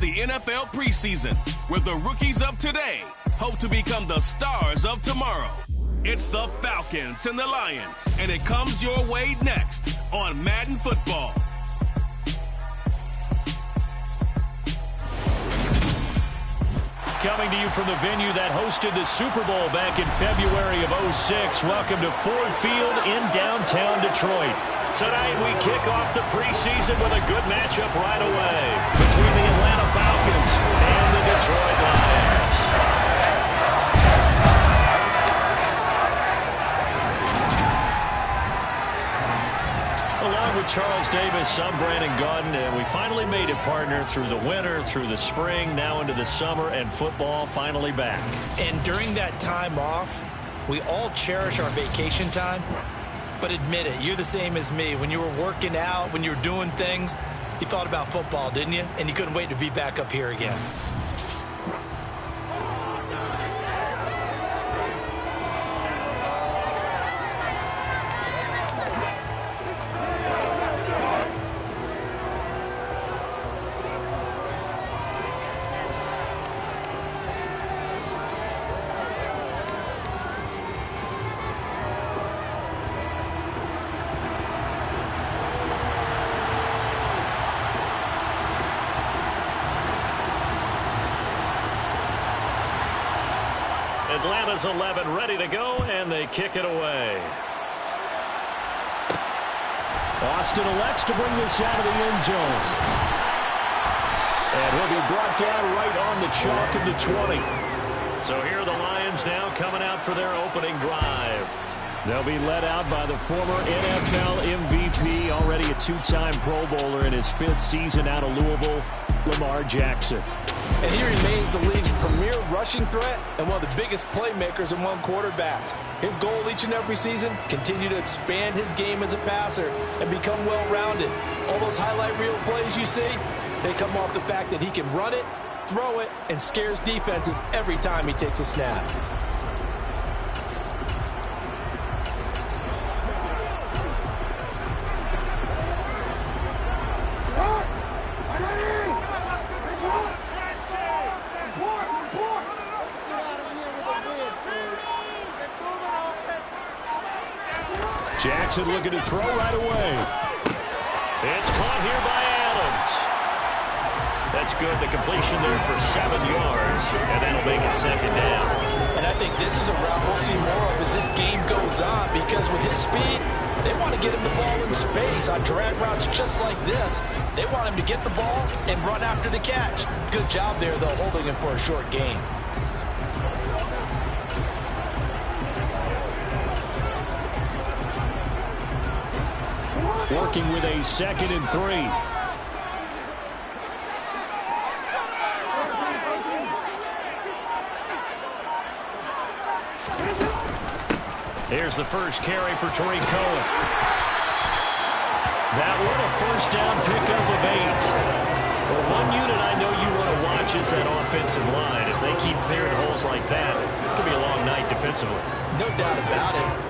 The NFL preseason, where the rookies of today hope to become the stars of tomorrow. It's the Falcons and the Lions, and it comes your way next on Madden Football. Coming to you from the venue that hosted the Super Bowl back in February of '06. Welcome to Ford Field in downtown Detroit. Tonight we kick off the preseason with a good matchup right away between the Atlanta Falcons and the Detroit Lions. Along with Charles Davis, I'm Brandon Gaudin, and we finally made it, partner, through the winter, through the spring, now into the summer, and football finally back. And during that time off, we all cherish our vacation time. But admit it, you're the same as me. When you were working out, when you were doing things, you thought about football, didn't you? And you couldn't wait to be back up here again. Atlanta's 11 ready to go, and they kick it away. Austin elects to bring this out of the end zone. And he'll be brought down right on the chalk of the 20. So here are the Lions now coming out for their opening drive. They'll be led out by the former NFL MVP, already a two-time Pro Bowler in his 5th season out of Louisville, Lamar Jackson. And he remains the league's premier rushing threat and one of the biggest playmakers among quarterbacks. His goal each and every season, continue to expand his game as a passer and become well-rounded. All those highlight reel plays you see, they come off the fact that he can run it, throw it, and scares defenses every time he takes a snap. Jackson looking to throw right away. It's caught here by Adams. That's good. The completion there for 7 yards, and that'll make it 2nd down. And I think this is a route we'll see more of as this game goes on, because with his speed, they want to get him the ball in space on drag routes just like this. They want him to get the ball and run after the catch. Good job there, though, holding him for a short gain. Working with a 2nd and 3. Here's the first carry for Tariq Cohen. That one a 1st down pickup of 8. Well, one unit I know you want to watch is that offensive line. If they keep clearing holes like that, it could be a long night defensively. No doubt about it.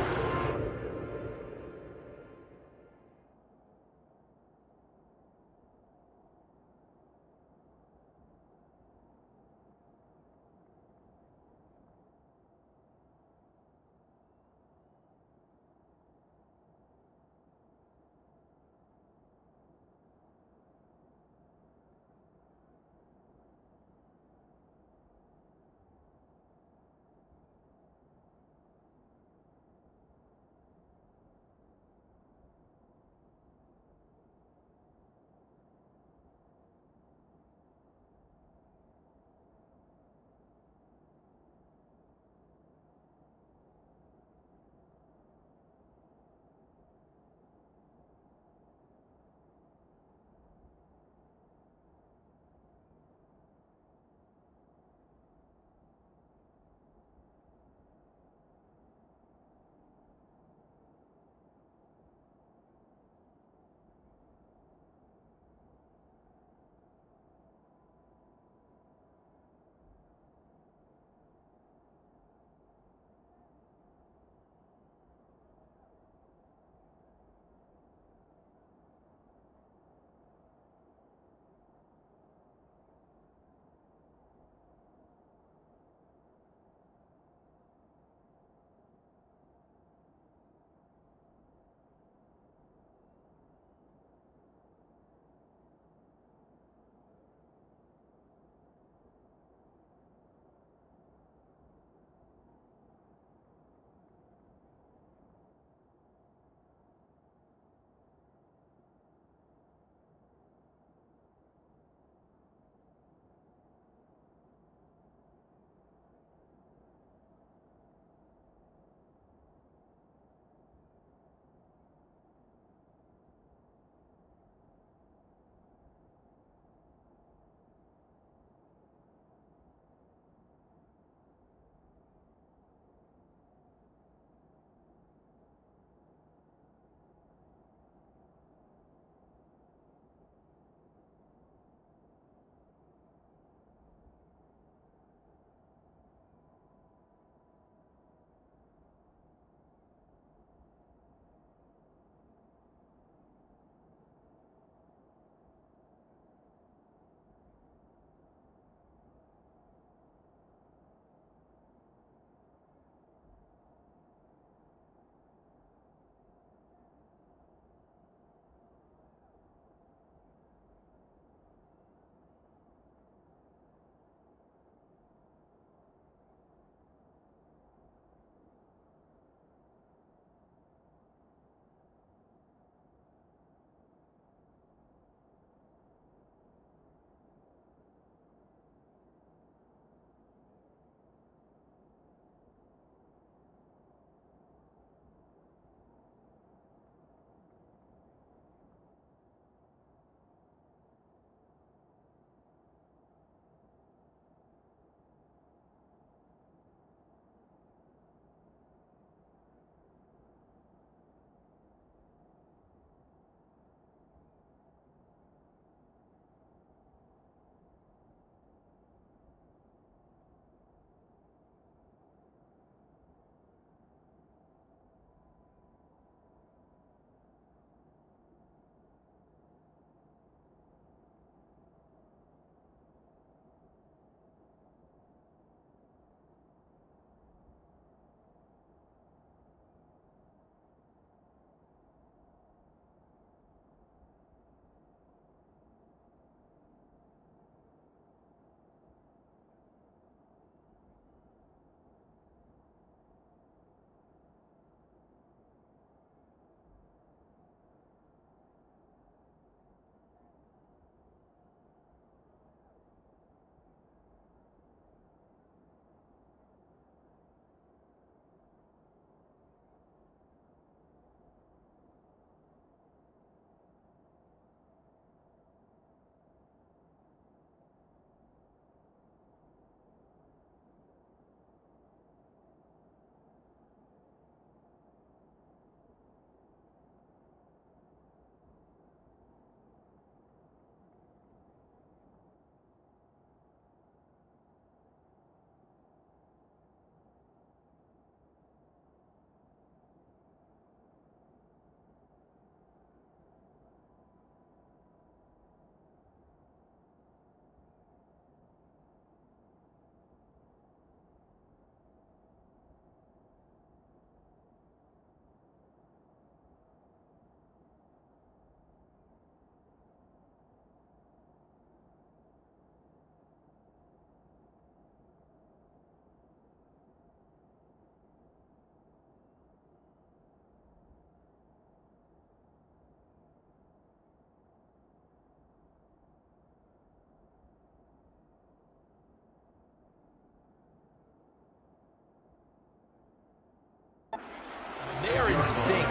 in sync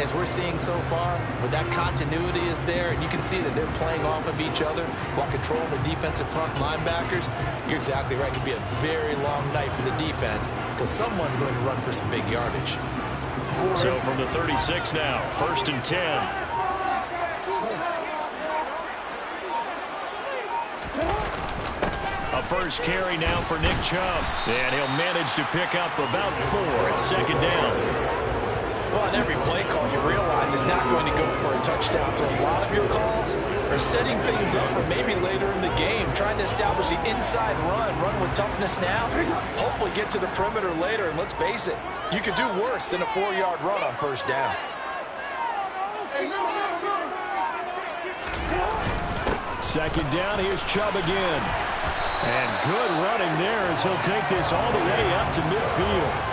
as we're seeing so far, where that continuity is there, and you can see that they're playing off of each other while controlling the defensive front linebackers, you're exactly right. It could be a very long night for the defense because someone's going to run for some big yardage. So from the 36 now, 1st and 10. A first carry now for Nick Chubb. And he'll manage to pick up about 4 at 2nd down. Well, on every play call, you realize it's not going to go for a touchdown. So a lot of your calls are setting things up for maybe later in the game, trying to establish the inside run with toughness now, hopefully get to the perimeter later. And let's face it, you could do worse than a 4-yard run on 1st down. Second down, here's Chubb again. And good running there as he'll take this all the way up to midfield.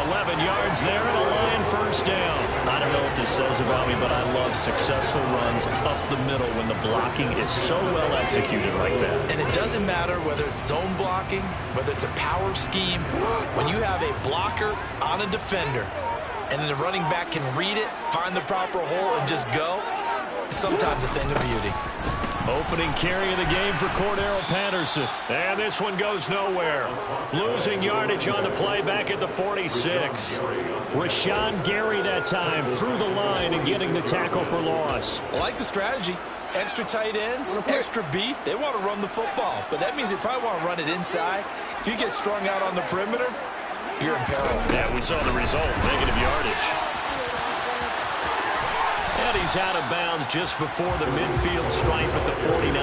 11 yards there and a Lion 1st down. I don't know what this says about me, but I love successful runs up the middle when the blocking is so well executed like that. And it doesn't matter whether it's zone blocking, whether it's a power scheme. When you have a blocker on a defender and then the running back can read it, find the proper hole, and just go, it's sometimes a thing of beauty. Opening carry of the game for Cordero Patterson. And this one goes nowhere. Losing yardage on the play back at the 46. Rashawn Gary that time through the line and getting the tackle for loss. I like the strategy. Extra tight ends, extra beef. They want to run the football, but that means they probably want to run it inside. If you get strung out on the perimeter, you're in peril. Yeah, we saw the result. Negative yardage. And he's out of bounds just before the midfield stripe at the 49.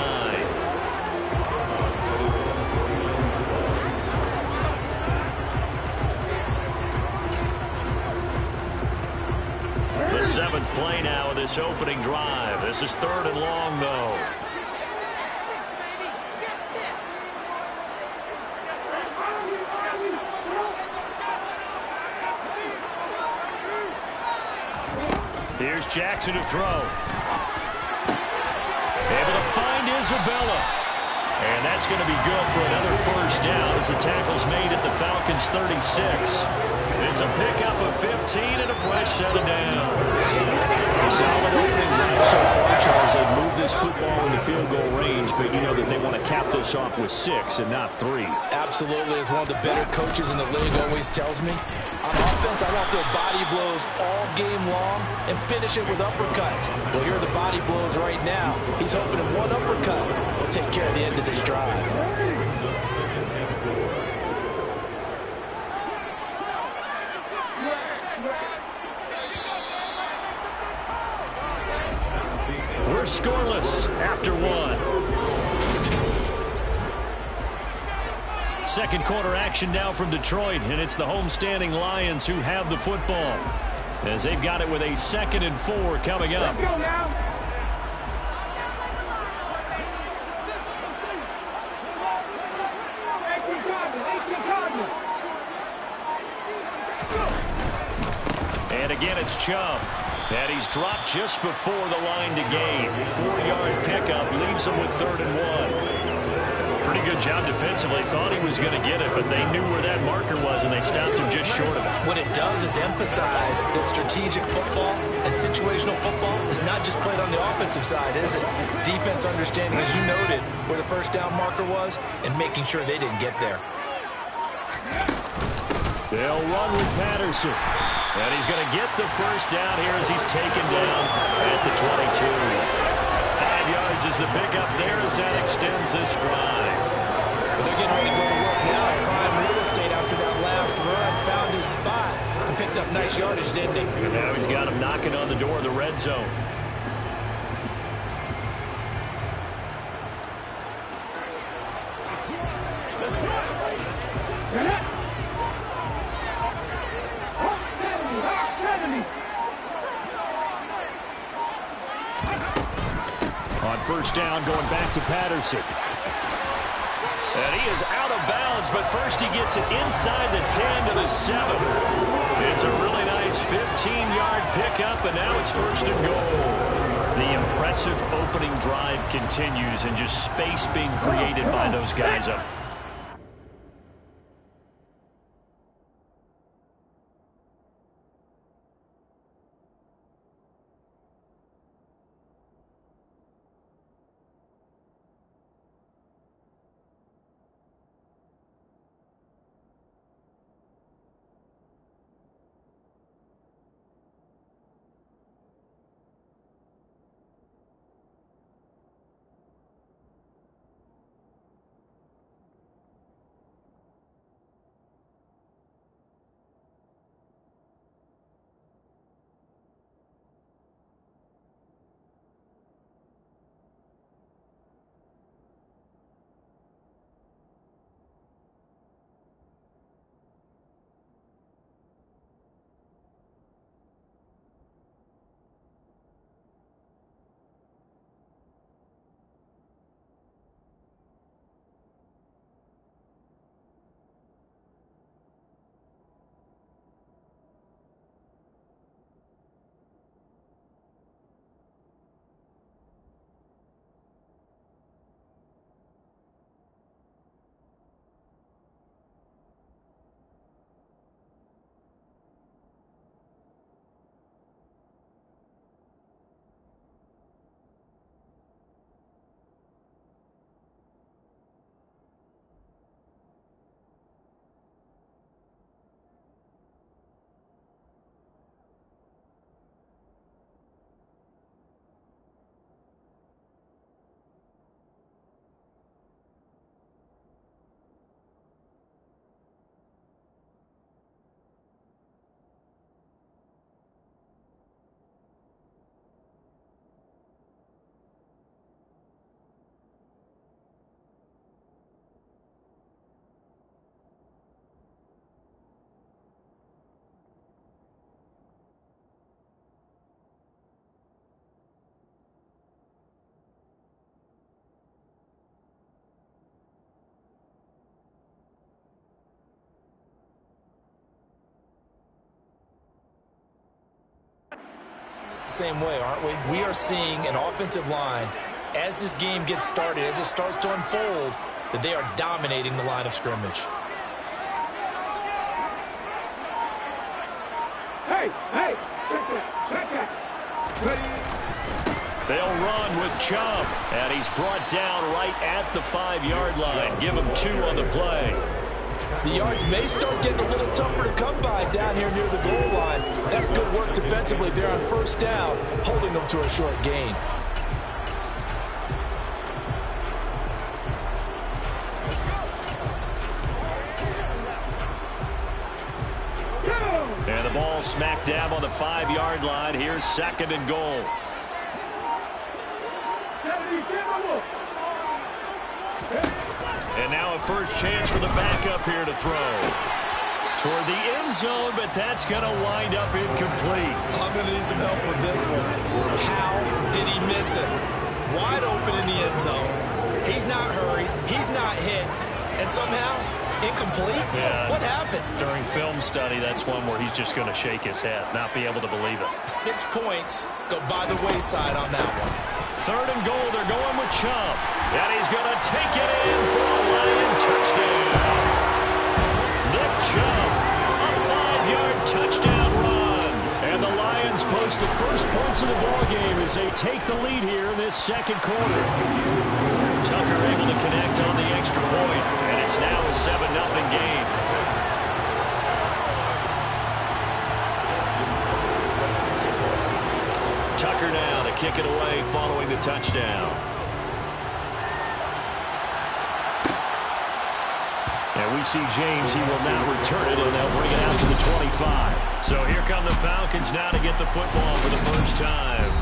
The 7th play now of this opening drive. This is 3rd and long, though. Here's Jackson to throw. Able to find Isabella. And that's going to be good for another 1st down as the tackle's made at the Falcons' 36. It's a pickup of 15 and a fresh set of downs. Solid opening drive so far, Charles. They've moved this football into field goal range, but you know that they want to cap this off with 6 and not 3. Absolutely. As one of the better coaches in the league always tells me, on offense, I want their body blows all game long and finish it with uppercuts. Well, here are the body blows right now. He's hoping in one uppercut will take care of the end of this drive. We're scoreless after 1. Second quarter action now from Detroit, and it's the homestanding Lions who have the football as they've got it with a 2nd and 4 coming up. Let's go now. And again, it's Chubb. And he's dropped just before the line to gain. 4-yard pickup leaves him with 3rd and 1. Pretty good job defensively. Thought he was going to get it, but they knew where that marker was, and they stopped him just short of it. What it does is emphasize that strategic football and situational football is not just played on the offensive side, is it? Defense understanding, as you noted, where the 1st down marker was and making sure they didn't get there. They'll run with Patterson. And he's going to get the 1st down here as he's taken down at the 22. 5 yards is the pickup there as that extends this drive. But they're getting ready to go to work now at prime real estate after that last run. Found his spot and picked up nice yardage, didn't he? And now he's got him knocking on the door of the red zone. On 1st down, going back to Patterson. And he is out of bounds, but first he gets it inside the 10 to the 7. It's a really nice 15-yard pickup, and now it's 1st and goal. The impressive opening drive continues, and just space being created by those guys up. same way, aren't we? We are seeing an offensive line, as this game gets started, as it starts to unfold, that they are dominating the line of scrimmage. Hey, check that. Ready? They'll run with Chubb, and he's brought down right at the 5-yard line. Give him 2 on the play. The yards may start getting a little tougher to come by down here near the goal line. That's good work defensively there on first down, holding them to a short gain. And the ball smack dab on the 5-yard line. Here's 2nd and goal. And now a first chance for the backup here to throw. Toward the end zone, but that's going to wind up incomplete. I'm going to need some help with this one. How did he miss it? Wide open in the end zone. He's not hurried. He's not hit. And somehow, incomplete? Yeah. What happened? During film study, that's one where he's just going to shake his head, not be able to believe it. 6 points go by the wayside on that one. 3rd and goal, they're going with Chubb. And he's going to take it in for a Lion touchdown. Nick Chubb, a 5-yard touchdown run. And the Lions post the first points of the ballgame as they take the lead here in this 2nd quarter. Tucker able to connect on the extra point, and it's now a 7-0 game. Tucker now to kick it away following the touchdown. And we see James. He will now return it, and they'll bring it out to the 25. So here come the Falcons now to get the football for the first time.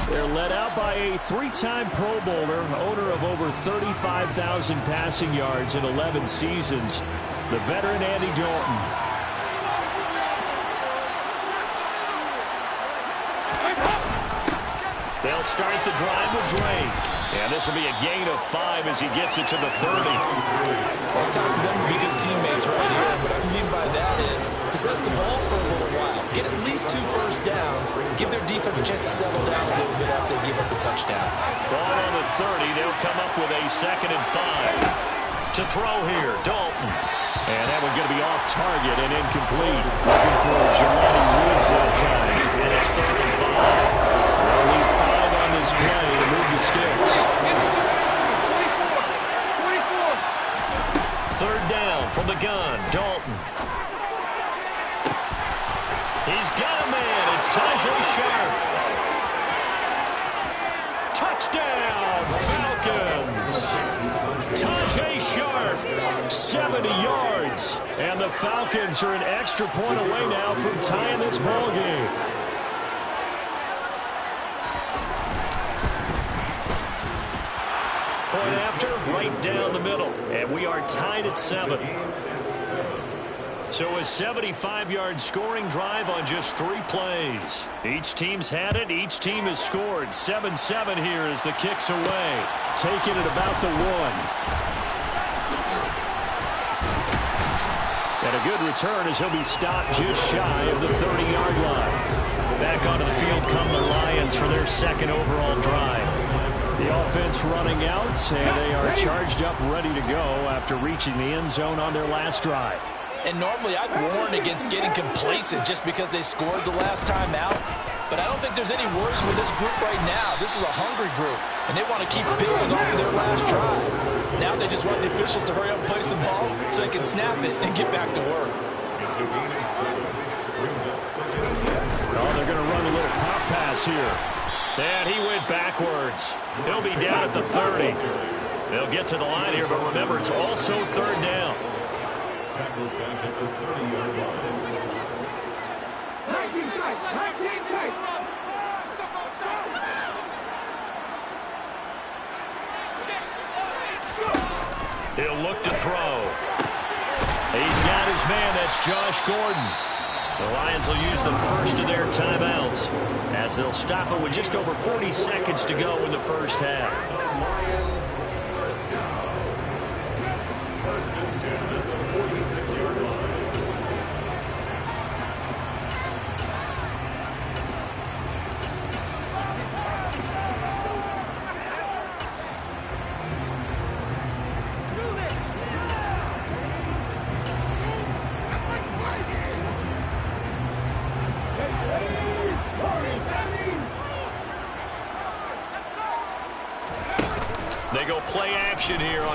They're led out by a 3-time Pro Bowler, owner of over 35,000 passing yards in 11 seasons, the veteran Andy Dalton. They'll start the drive with Drake. And this will be a gain of 5 as he gets it to the 30. Well, it's time for them to be good teammates right here. What I mean by that is possess the ball for a little while. Get at least 2 first downs. Give their defense a chance to settle down a little bit after they give up a touchdown. Ball on the 30. They'll come up with a 2nd and 5. To throw here, Dalton. And that one's going to be off target and incomplete. Looking for Jelani Woods that time. And it's 3rd and 5. They'll leave 5 on this play to move the sticks. 3rd down from the gun, Dalton. He's got a man. It's Tajay Sharp. Touchdown, Falcons. Tajay Sharp, 70 yards. And the Falcons are an extra point away now from tying this ball game. Point after, right down the middle. And we are tied at 7. So a 75-yard scoring drive on just 3 plays. Each team's had it. Each team has scored. 7-7 here as the kick's away. Taking it about the 1. And a good return as he'll be stopped just shy of the 30-yard line. Back onto the field come the Lions for their 2nd overall drive. The offense running out, and they are charged up, ready to go after reaching the end zone on their last drive. And normally I'd warn against getting complacent just because they scored the last time out. But I don't think there's any worse with this group right now. This is a hungry group, and they want to keep building off of their last drive. Now they just want the officials to hurry up and place the ball so they can snap it and get back to work. Oh, they're going to run a little pop pass here. And he went backwards. He'll be down at the 30. They'll get to the line here, but remember, it's also 3rd down. Tackled back at the 30-yard line. He'll look to throw. He's got his man. That's Josh Gordon. The Lions will use the first of their timeouts as they'll stop it with just over 40 seconds to go in the first half. First and 10 at the 46-yard line.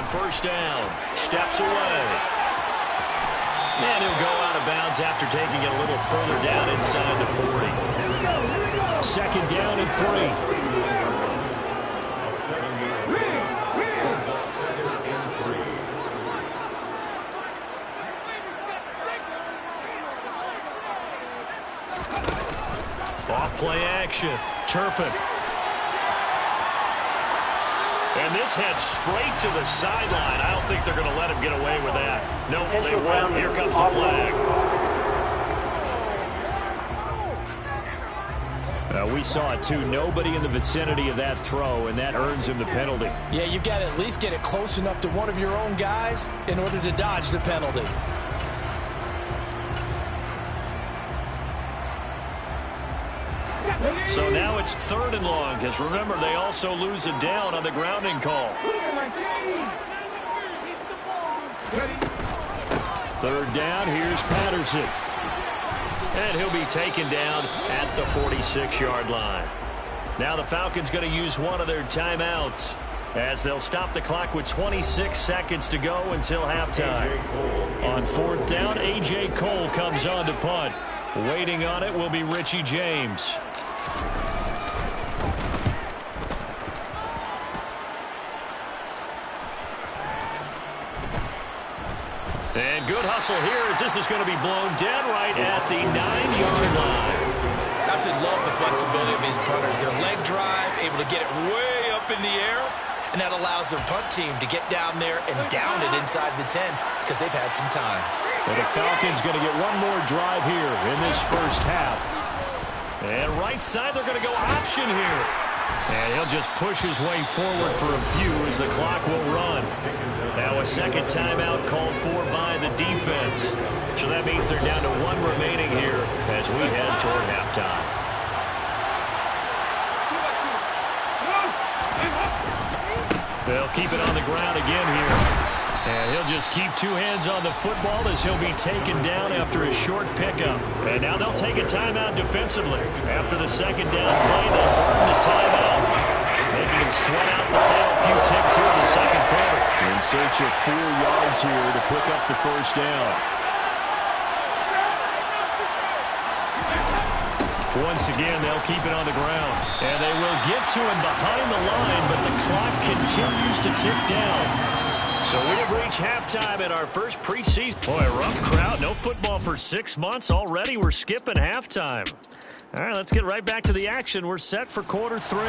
first down. Steps away. And he'll go out of bounds after taking it a little further down inside the 40. Second down and 3. Off-play action. Turpin. And this heads straight to the sideline. I don't think they're going to let him get away with that. Nope, they won't. Here comes the flag. We saw it, too. Nobody in the vicinity of that throw, and that earns him the penalty. Yeah, you've got to at least get it close enough to one of your own guys in order to dodge the penalty. So now it's 3rd and long, because remember, they also lose a down on the grounding call. 3rd down, here's Patterson. And he'll be taken down at the 46-yard line. Now the Falcons going to use one of their timeouts as they'll stop the clock with 26 seconds to go until halftime. On 4th down, A.J. Cole comes on to punt. Waiting on it will be Richie James. And good hustle here as this is going to be blown dead right at the 9-yard line. Absolutely love the flexibility of these punters. Their leg drive, able to get it way up in the air, and that allows their punt team to get down there and down it inside the 10 because they've had some time. Well, the Falcons going to get one more drive here in this first half. And right side, they're going to go option here. And he'll just push his way forward for a few as the clock will run. Now a second timeout called for by the defense. So that means they're down to 1 remaining here as we head toward halftime. They'll keep it on the ground again here. And he'll just keep 2 hands on the football as he'll be taken down after a short pickup. And now they'll take a timeout defensively. After the second down play, they'll burn the timeout, making him sweat out the final few ticks here in the second quarter. In search of 4 yards here to pick up the first down. Once again, they'll keep it on the ground. And they will get to him behind the line, but the clock continues to tick down. So we have reached halftime in our first preseason. Boy, a rough crowd. No football for 6 months. Already we're skipping halftime. All right, let's get right back to the action. We're set for quarter 3.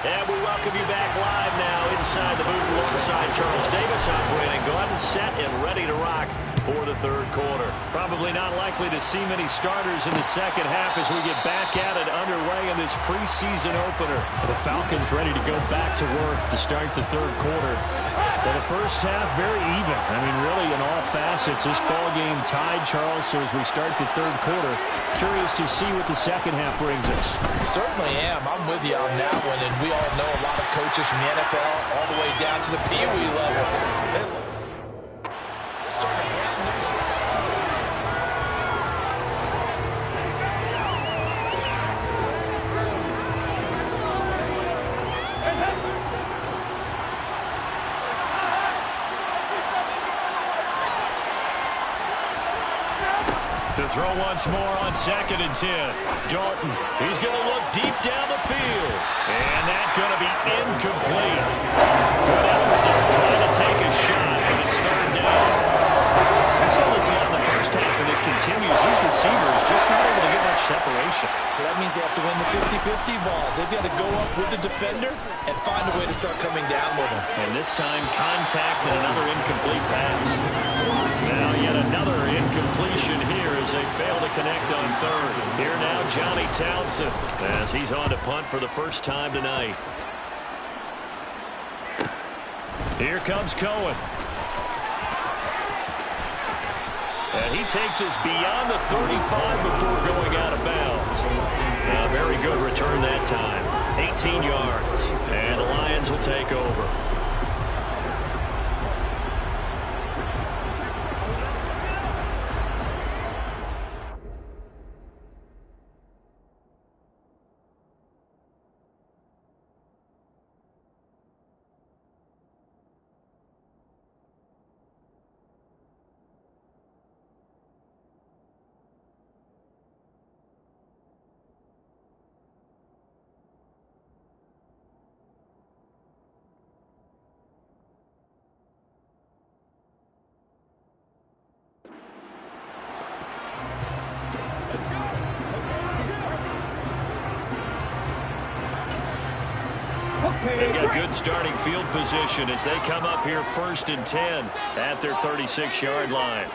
And we welcome you back live now inside the booth alongside Charles Davis. I'm Brandon Gordon, set and ready to rock for the third quarter. Probably not likely to see many starters in the second half as we get back at it underway in this preseason opener. The Falcons ready to go back to work to start the third quarter. Well, the first half, very even. I mean, really, in all facets, this ball game tied, Charles. So as we start the third quarter, curious to see what the second half brings us. Certainly am. I'm with you on that one. And we all know a lot of coaches from the NFL all the way down to the Pee Wee level. To throw once more on 2nd and 10. Dalton, he's going to look deep down the field. And that's going to be incomplete. Good effort there trying to take a shot, but it's 3rd down. We saw this a lot in the first half, and it continues. These receivers just not able to get much separation. So that means they have to win the 50-50 balls. They've got to go up with the defender and find a way to start coming down with them. And this time, contact and another incomplete pass. Now yet another incompletion here as they fail to connect on 3rd. Here now, Johnny Townsend as he's on to punt for the first time tonight. Here comes Cohen. And he takes us beyond the 35 before going out of bounds. A very good return that time. 18 yards. And the Lions will take over. good starting field position as they come up here 1st and 10 at their 36-yard line.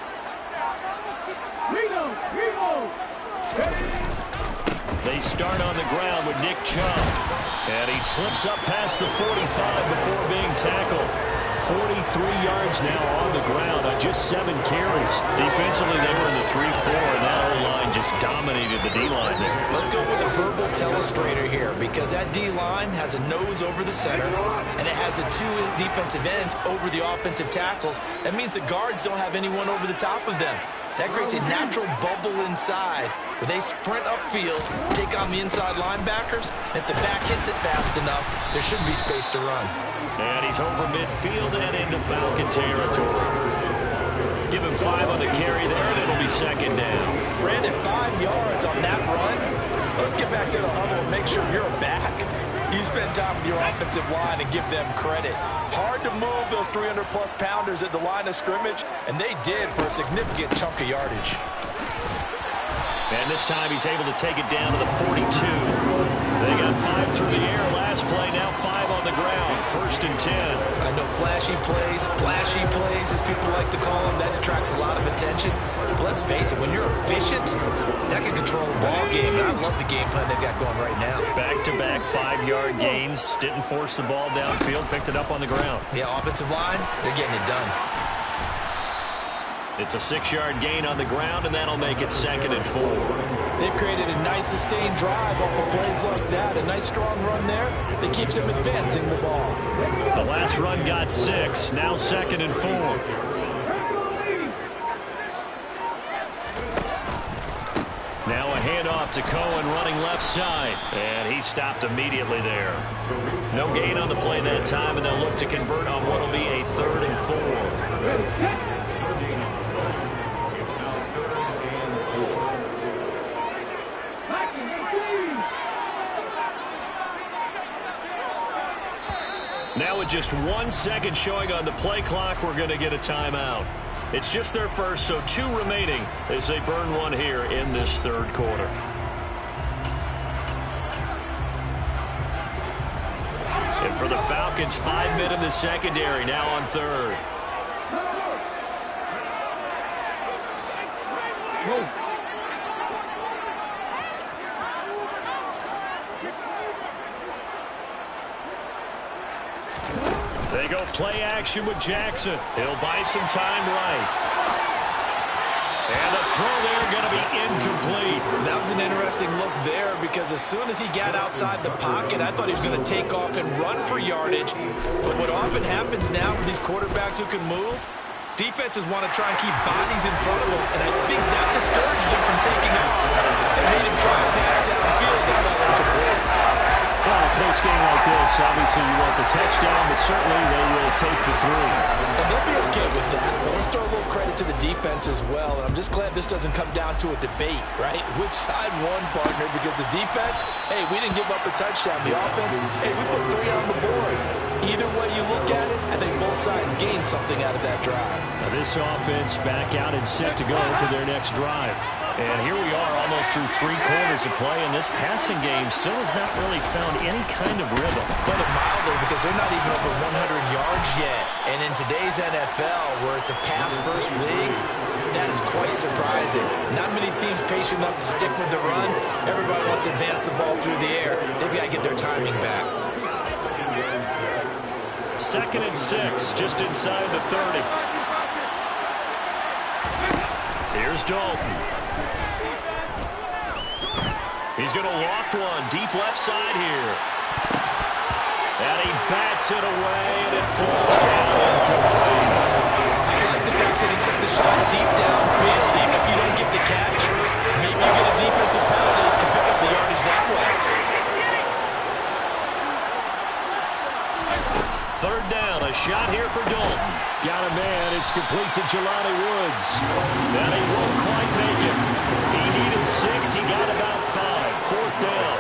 They start on the ground with Nick Chubb. And he slips up past the 45 before being tackled. 43 yards now on the ground on just 7 carries. Defensively, they were in the 3-4, and that O-line just dominated the D-line there. Let's go with a verbal telestrator here, because that D-line has a nose over the center, and it has a 2 defensive ends over the offensive tackles. That means the guards don't have anyone over the top of them. That creates a natural bubble inside where they sprint upfield, take on the inside linebackers. And if the back hits it fast enough, there should be space to run. And he's over midfield and into Falcon territory. Give him 5 on the carry there, and it'll be 2nd down. Brandon, 5 yards on that run. Let's get back to the huddle and make sure you're back. You spend time with your offensive line and give them credit. Hard to move those 300-plus pounders at the line of scrimmage, and they did for a significant chunk of yardage. And this time he's able to take it down to the 42. They got 5 through the air last play, now 5 on the ground. 1st and 10. I know flashy plays, as people like to call them, that attracts a lot of attention. But let's face it, when you're efficient, that can control the ball game. And I love the game plan they've got going right now. Back-to-back 5-yard gains. Didn't force the ball downfield, picked it up on the ground. Yeah, offensive line, they're getting it done. It's a 6-yard gain on the ground, and that'll make it 2nd and 4. They've created a nice sustained drive off of plays like that. A nice strong run there that keeps them advancing the ball. The last run got 6. Now 2nd and 4. Now a handoff to Cohen running left side. And he stopped immediately there. No gain on the play that time, and they'll look to convert on what will be a 3rd and 4. Now with just 1 second showing on the play clock, we're going to get a timeout. It's just their first, so 2 remaining as they burn one here in this 3rd quarter. And for the Falcons, 5 men in the secondary, now on 3rd. They go play action with Jackson. He'll buy some time right. And the throw there going to be incomplete. That was an interesting look there because as soon as he got outside the pocket, I thought he was going to take off and run for yardage. But what often happens now with these quarterbacks who can move, defenses want to try and keep bodies in front of them, and I think that discouraged him from taking off and made him try and pass downfield that fell incomplete. Well, a close game like this, obviously you want the touchdown, but certainly they will take the 3. And they'll be okay with that. But let's throw a little credit to the defense as well. And I'm just glad this doesn't come down to a debate, right? Which side won, partner? Because the defense, hey, we didn't give up a touchdown. The offense, hey, we put 3 on the board. Either way you look at it, I think both sides gained something out of that drive. Now this offense back out and set to go for their next drive. And here we are almost through 3 quarters of play, and this passing game still has not really found any kind of rhythm. Put it mildly, because they're not even over 100 yards yet. And in today's NFL, where it's a pass-first league, that is quite surprising. Not many teams patient enough to stick with the run. Everybody wants to advance the ball through the air. They've got to get their timing back. 2nd and 6, just inside the 30. Here's Dalton. He's going to loft one deep left side here. And he bats it away, and it falls down incomplete. I like the fact that he took the shot deep downfield. Even if you don't get the catch, maybe you get a defensive penalty and pick up the yardage that way. 3rd down, a shot here for Dalton. Got a man, it's complete to Jelani Woods. And he won't quite make it. He needed 6, he got about 5. 4th down.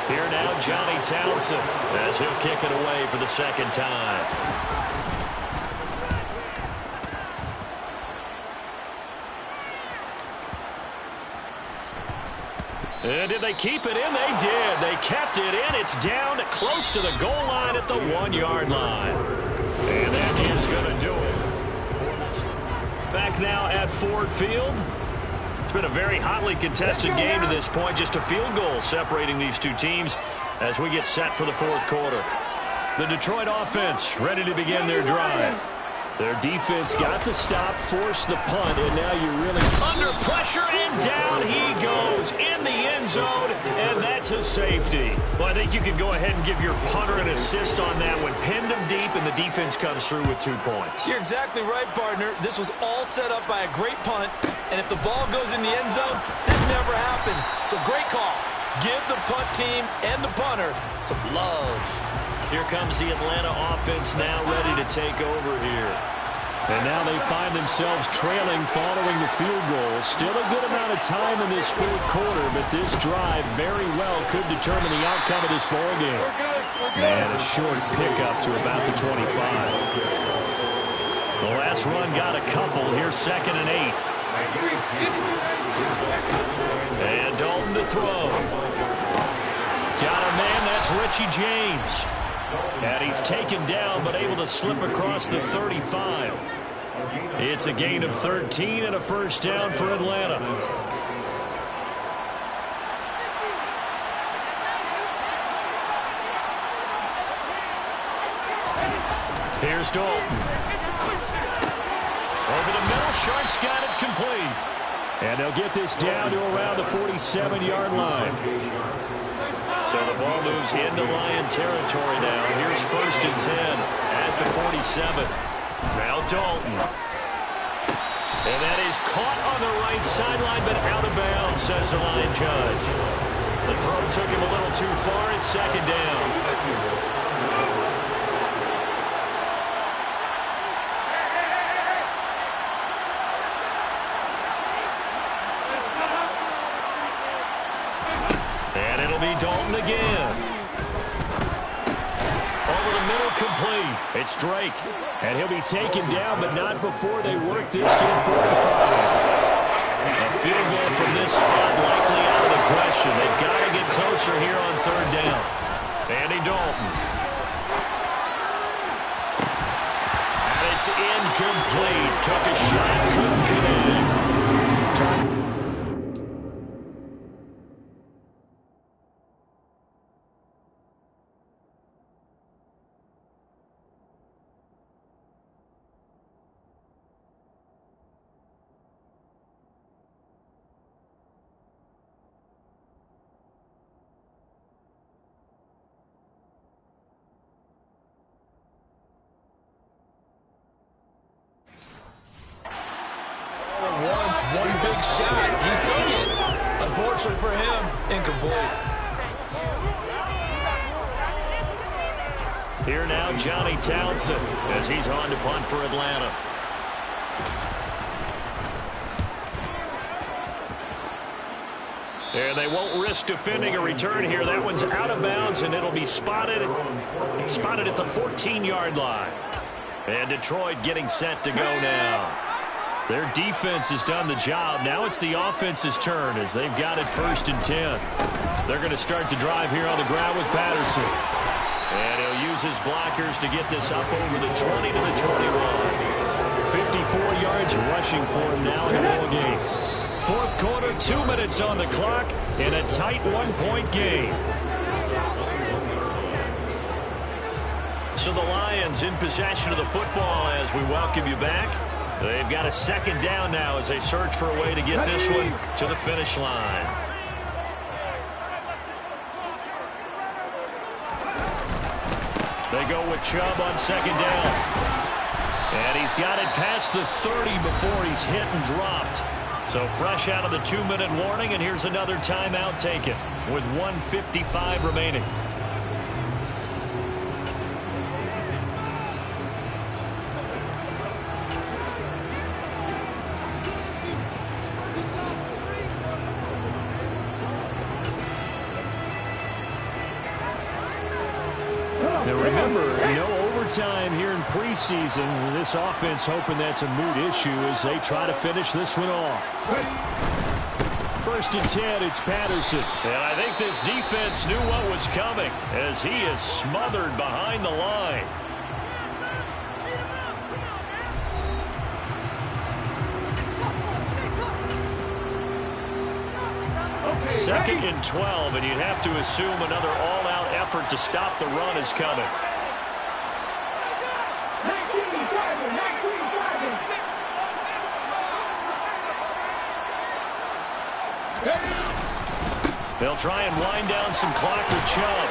Here now, Johnny Townsend, as he'll kick it away for the 2nd time. And did they keep it in? They did. They kept it in. It's down close to the goal line at the 1-yard line. And that is going to do it. Back now at Ford Field. It's been a very hotly contested game to this point. Just a field goal separating these two teams as we get set for the fourth quarter. The Detroit offense ready to begin their drive. Their defense got the stop, forced the punt, and now you're really under pressure, and down he goes in the end zone, and that's a safety. Well, I think you can go ahead and give your punter an assist on that one. Pinned him deep, and the defense comes through with 2 points. You're exactly right, partner. This was all set up by a great punt, and if the ball goes in the end zone, this never happens. So great call. Give the punt team and the punter some love. Here comes the Atlanta offense now ready to take over here. And now they find themselves trailing following the field goal. Still a good amount of time in this fourth quarter, but this drive very well could determine the outcome of this ball game. Man, a short pickup to about the 25. The last run got a couple. Here's 2nd and 8. And Dalton to throw. Got a man, that's Richie James. And he's taken down, but able to slip across the 35. It's a gain of 13 and a first down for Atlanta. Here's Dalton. Over the middle, Sharp's got it complete. And they'll get this down to around the 47-yard line. So the ball moves into Lion territory now. Here's 1st and 10 at the 47. Now Dalton. And that is caught on the right sideline, but out of bounds, says the line judge. The throw took him a little too far. It's 2nd down. Dalton again. Over the middle, complete. It's Drake. And he'll be taken down, but not before they work this to the 45. A field goal from this spot likely out of the question. They've got to get closer here on 3rd down. Andy Dalton. And it's incomplete. Took a shot, couldn't connect. One big shot. He took it. Unfortunately for him, incomplete. Here now, Johnny Townsend, as he's on to punt for Atlanta. And they won't risk defending a return here. That one's out of bounds, and it'll be spotted at the 14-yard line. And Detroit getting set to go now. Their defense has done the job. Now it's the offense's turn as they've got it 1st and 10. They're going to start the drive here on the ground with Patterson. And he'll use his blockers to get this up over the 20 to the 21. 54 yards rushing for him now in the ball game. Fourth quarter, 2 minutes on the clock in a tight 1-point game. So the Lions in possession of the football as we welcome you back. They've got a 2nd down now as they search for a way to get this one to the finish line. They go with Chubb on 2nd down. And he's got it past the 30 before he's hit and dropped. So fresh out of the 2-minute warning, and here's another timeout taken with 1:55 remaining. Now remember, no overtime here in preseason. This offense hoping that's a moot issue as they try to finish this one off. 1st and 10, it's Patterson. And I think this defense knew what was coming as he is smothered behind the line. Second and 12, and you'd have to assume another all-out effort to stop the run is coming. They'll try and wind down some clock with Chubb.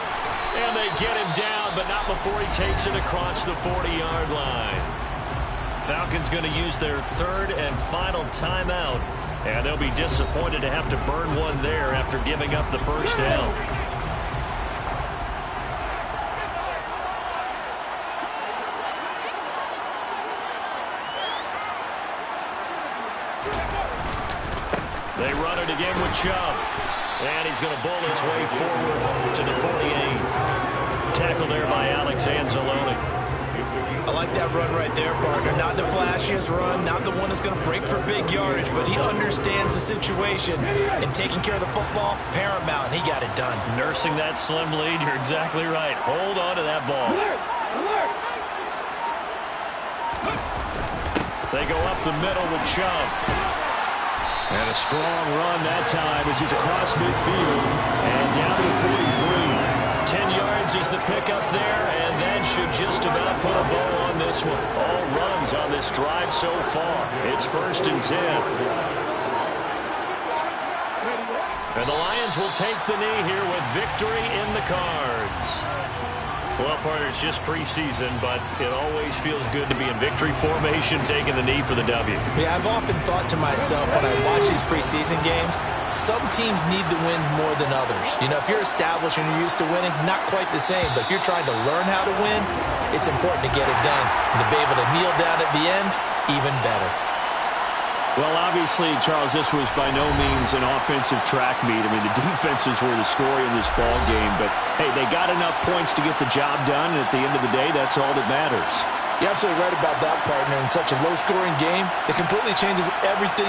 And they get him down, but not before he takes it across the 40-yard line. Falcons going to use their 3rd and final timeout. And they'll be disappointed to have to burn one there after giving up the 1st down. They run it again with Chubb. And he's going to bowl his way forward to the 48. Tackle there by Alex Anzalone. I like that run right there, partner. Not the flashiest run, not the one that's going to break for big yardage, but he understands the situation. And taking care of the football, paramount, and he got it done. Nursing that slim lead, you're exactly right. Hold on to that ball. They go up the middle with Chubb. And a strong run that time as he's across midfield and down to the 43. 10 yards is the pickup there, and that should just about put a bow on this one. All runs on this drive so far. It's 1st and 10. And the Lions will take the knee here with victory in the cards. Well, partner, it's just preseason, but it always feels good to be in victory formation, taking the knee for the W. Yeah, I've often thought to myself when I watch these preseason games, some teams need the wins more than others. You know, if you're established and you're used to winning, not quite the same. But if you're trying to learn how to win, it's important to get it done. And to be able to kneel down at the end, even better. Well, obviously, Charles, this was by no means an offensive track meet. I mean, the defenses were the story in this ball game. But, hey, they got enough points to get the job done. And at the end of the day, that's all that matters. You're absolutely right about that, partner. In such a low-scoring game, it completely changes everything.